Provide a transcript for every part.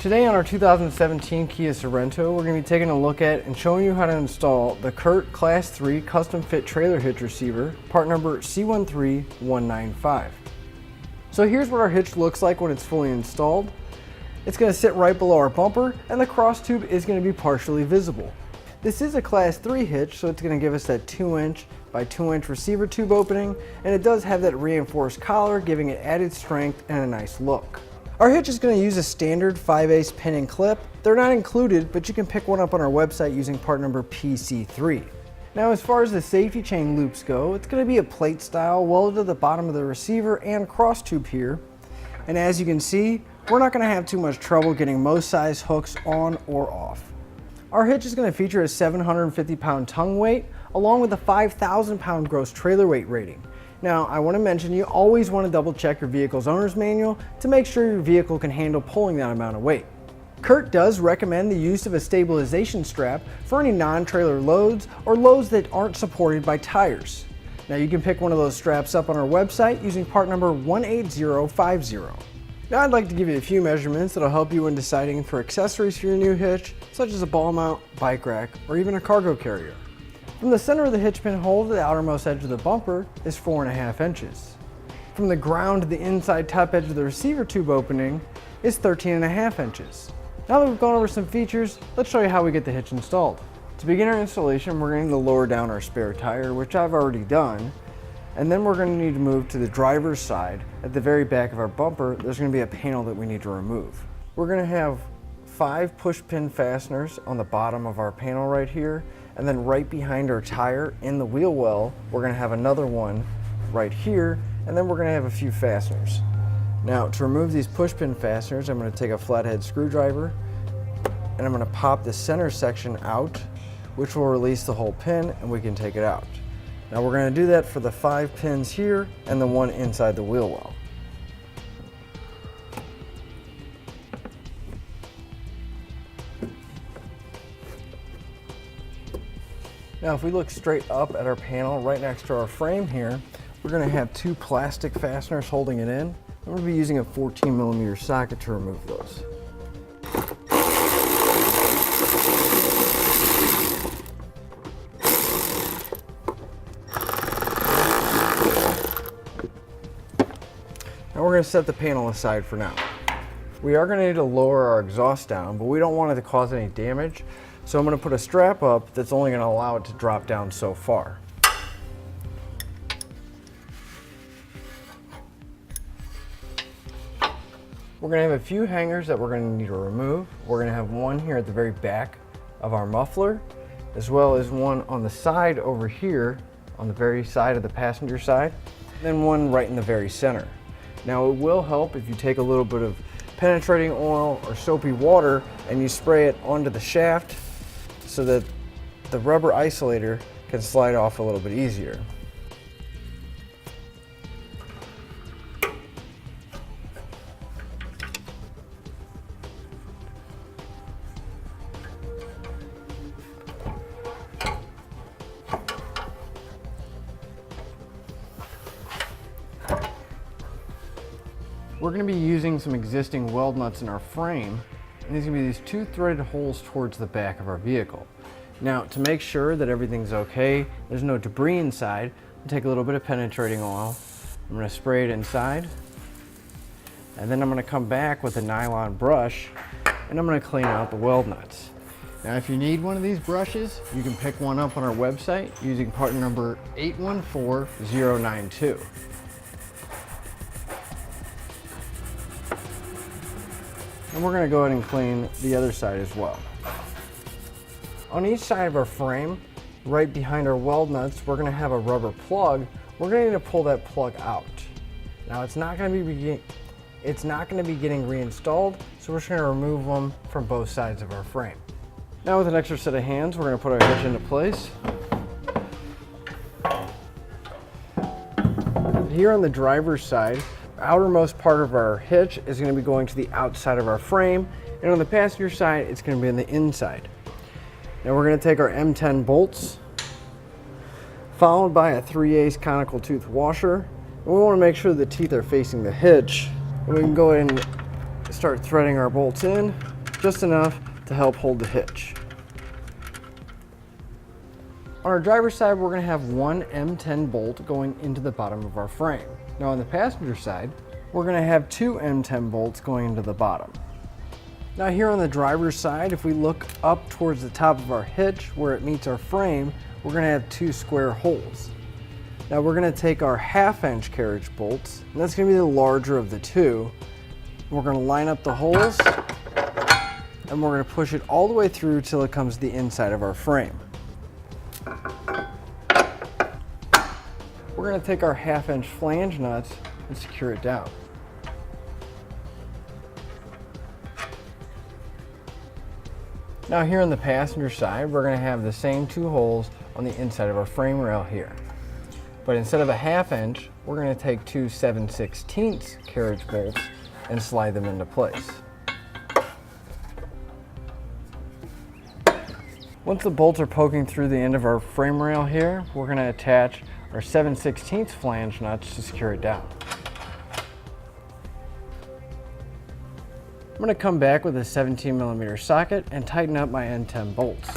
Today on our 2017 Kia Sorento, we're going to be taking a look at and showing you how to install the CURT Class 3 Custom Fit Trailer Hitch Receiver, part number C13195. So here's what our hitch looks like when it's fully installed. It's going to sit right below our bumper, and the cross tube is going to be partially visible. This is a Class 3 hitch, so it's going to give us that 2-inch by 2-inch receiver tube opening, and it does have that reinforced collar, giving it added strength and a nice look. Our hitch is going to use a standard 5/8 pin and clip. They're not included, but you can pick one up on our website using part number PC3. Now, as far as the safety chain loops go, it's going to be a plate style welded to the bottom of the receiver and cross tube here. And as you can see, we're not going to have too much trouble getting most size hooks on or off. Our hitch is going to feature a 750-pound tongue weight along with a 5,000-pound gross trailer weight rating. Now, I want to mention you always want to double check your vehicle's owner's manual to make sure your vehicle can handle pulling that amount of weight. CURT does recommend the use of a stabilization strap for any non-trailer loads or loads that aren't supported by tires. Now, you can pick one of those straps up on our website using part number 18050. Now, I'd like to give you a few measurements that'll help you when deciding for accessories for your new hitch, such as a ball mount, bike rack, or even a cargo carrier. From the center of the hitch pin hole to the outermost edge of the bumper is 4.5 inches. From the ground to the inside top edge of the receiver tube opening is 13.5 inches. Now that we've gone over some features, let's show you how we get the hitch installed. To begin our installation, we're going to lower down our spare tire, which I've already done, and then we're going to need to move to the driver's side. At the very back of our bumper, there's going to be a panel that we need to remove. We're going to have 5 push-pin fasteners on the bottom of our panel right here, and then right behind our tire in the wheel well, we're going to have another one right here, and then we're going to have a few fasteners. Now, to remove these push-pin fasteners, I'm going to take a flathead screwdriver, and I'm going to pop the center section out, which will release the whole pin, and we can take it out. Now, we're going to do that for the 5 pins here and the one inside the wheel well. Now, if we look straight up at our panel right next to our frame here, we're going to have 2 plastic fasteners holding it in. I'm going to be using a 14mm socket to remove those. Now we're going to set the panel aside for now. We are going to need to lower our exhaust down, but we don't want it to cause any damage. So I'm going to put a strap up that's only going to allow it to drop down so far. We're going to have a few hangers that we're going to need to remove. We're going to have one here at the very back of our muffler, as well as one on the side over here, on the very side of the passenger side, and then one right in the very center. Now, it will help if you take a little bit of penetrating oil or soapy water and you spray it onto the shaft so that the rubber isolator can slide off a little bit easier. We're going to be using some existing weld nuts in our frame, and these are going to be these 2 threaded holes towards the back of our vehicle. Now, to make sure that everything's okay, there's no debris inside, I'll take a little bit of penetrating oil. I'm going to spray it inside, and then I'm going to come back with a nylon brush, and I'm going to clean out the weld nuts. Now, if you need one of these brushes, you can pick one up on our website using part number 814092. And we're going to go ahead and clean the other side as well. On each side of our frame, right behind our weld nuts, we're going to have a rubber plug. We're going to need to pull that plug out. Now, it's not going to be getting reinstalled, so we're just going to remove them from both sides of our frame. Now, with an extra set of hands, we're going to put our hitch into place. Here on the driver's side, outermost part of our hitch is going to be going to the outside of our frame, and on the passenger side it's going to be on the inside. Now we're going to take our M10 bolts, followed by a 3/8 conical tooth washer, and we want to make sure the teeth are facing the hitch, and we can go ahead and start threading our bolts in, just enough to help hold the hitch. On our driver's side, we're going to have one M10 bolt going into the bottom of our frame. Now on the passenger side, we're going to have two M10 bolts going into the bottom. Now here on the driver's side, if we look up towards the top of our hitch where it meets our frame, we're going to have two square holes. Now we're going to take our 1/2" carriage bolts, and that's going to be the larger of the two. We're going to line up the holes, and we're going to push it all the way through till it comes to the inside of our frame. We're going to take our 1/2" flange nuts and secure it down. Now here on the passenger side, we're going to have the same two holes on the inside of our frame rail here. But instead of a 1/2", we're going to take two 7/16 carriage bolts and slide them into place. Once the bolts are poking through the end of our frame rail here, we're going to attach our 7/16 flange nuts to secure it down. I'm going to come back with a 17mm socket and tighten up my M10 bolts.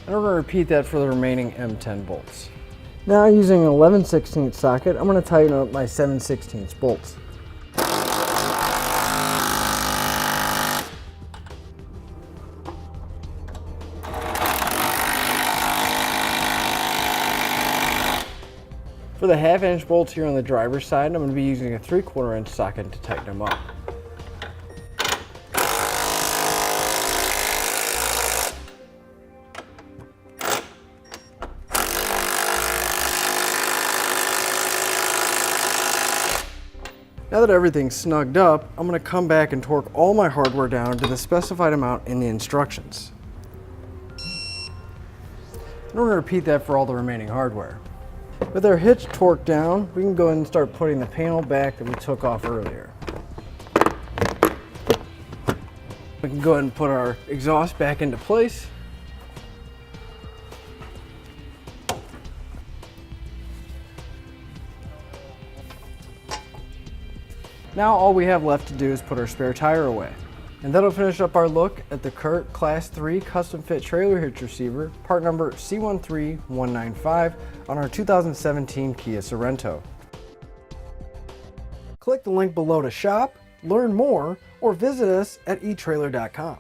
And we're going to repeat that for the remaining M10 bolts. Now using an 11/16 socket, I'm going to tighten up my 7/16 bolts. For the 1/2" bolts here on the driver's side, I'm going to be using a 3/4" socket to tighten them up. Now that everything's snugged up, I'm going to come back and torque all my hardware down to the specified amount in the instructions. And we're going to repeat that for all the remaining hardware. With our hitch torqued down, we can go ahead and start putting the panel back that we took off earlier. We can go ahead and put our exhaust back into place. Now all we have left to do is put our spare tire away. And that'll finish up our look at the CURT Class 3 Custom Fit Trailer Hitch Receiver, part number C13195 on our 2017 Kia Sorento. Click the link below to shop, learn more, or visit us at etrailer.com.